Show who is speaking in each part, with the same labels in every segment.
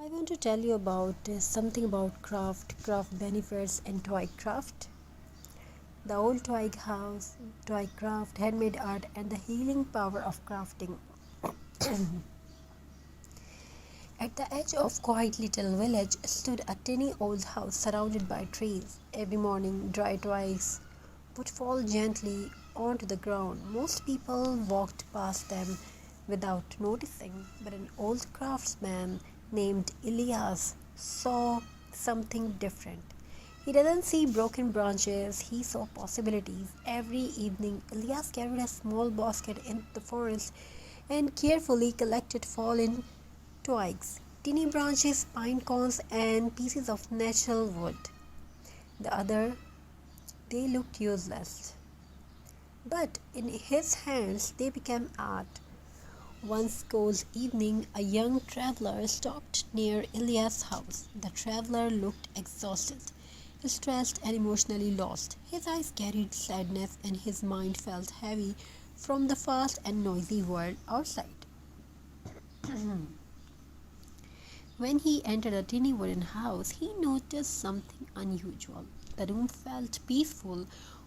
Speaker 1: I want to tell you about something about craft benefits, and toy craft. The old toy house, toy craft, handmade art, and the healing power of crafting. At the edge of quiet little village stood a tiny old house surrounded by trees. Every morning, dry twigs would fall gently onto the ground. Most people walked past them without noticing, but an old craftsman named Elias saw something different. He doesn't see broken branches, he saw possibilities. Every evening, Elias carried a small basket into the forest and carefully collected fallen twigs, tiny branches, pine cones, and pieces of natural wood. The other, they looked useless, but in his hands they became art. One cold evening, a young traveler stopped near Elias' house. The traveler looked exhausted, stressed, and emotionally lost. His eyes carried sadness, and his mind felt heavy from the fast and noisy world outside. When he entered a tiny wooden house, he noticed something unusual. The room felt peaceful.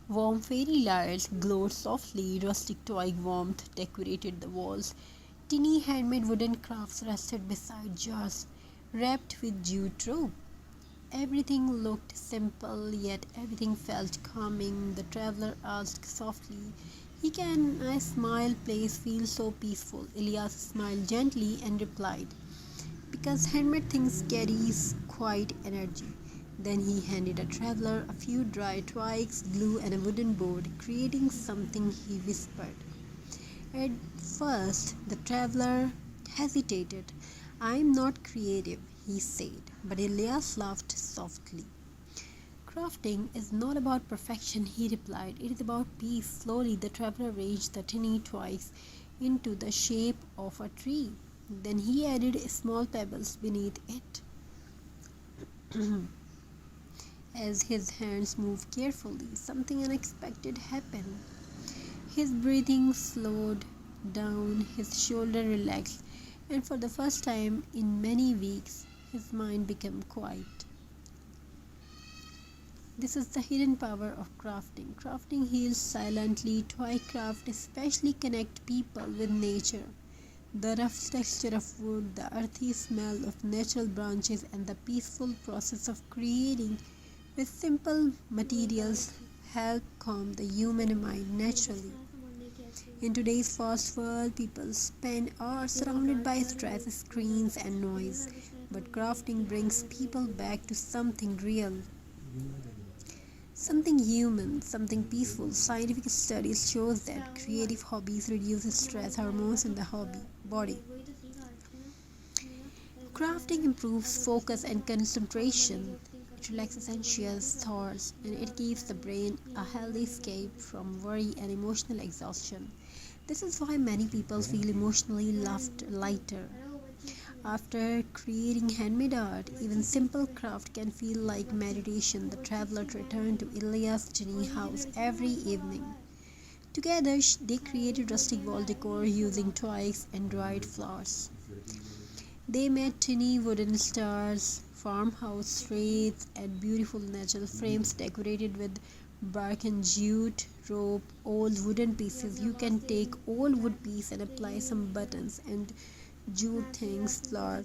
Speaker 1: Warm fairy lights glowed softly, rustic toy warmth decorated the walls. Tiny handmade wooden crafts rested beside jars wrapped with jute rope. Everything looked simple, yet everything felt calming. The traveler asked softly, "Can a small place feel so peaceful?" Elias smiled gently and replied, "Because handmade things carries quiet energy." Then he handed a traveler a few dry twigs, glue, and a wooden board, creating something. He whispered. At first, the traveler hesitated. "I am not creative," he said, but Elias laughed softly. "Crafting is not about perfection," he replied. "It is about peace." Slowly, the traveler arranged the tiny twigs into the shape of a tree. Then he added small pebbles beneath it. As his hands moved carefully, something unexpected happened. His breathing slowed down, his shoulder relaxed, and for the first time in many weeks, his mind became quiet. This is the hidden power of crafting. Crafting heals silently. Toy craft especially connect people with nature. The rough texture of wood, the earthy smell of natural branches, and the peaceful process of creating with simple materials help calm the human mind naturally. In today's fast world, people spend hours surrounded by stress, screens, and noise. But crafting brings people back to something real, something human, something peaceful. Scientific studies shows that creative hobbies reduce stress hormones in the body. Crafting improves focus and concentration. It relaxes anxious thoughts and it gives the brain a healthy escape from worry and emotional exhaustion. This is why many people feel emotionally lighter. After creating handmade art, even simple craft can feel like meditation. The traveler returned to Ilias' tiny house every evening. Together, they created rustic wall decor using twigs and dried flowers. They made tiny wooden stars, farmhouse wreaths, and beautiful natural frames decorated with bark and jute, rope, old wooden pieces. You can take old wood piece and apply some buttons and jute things, flowers.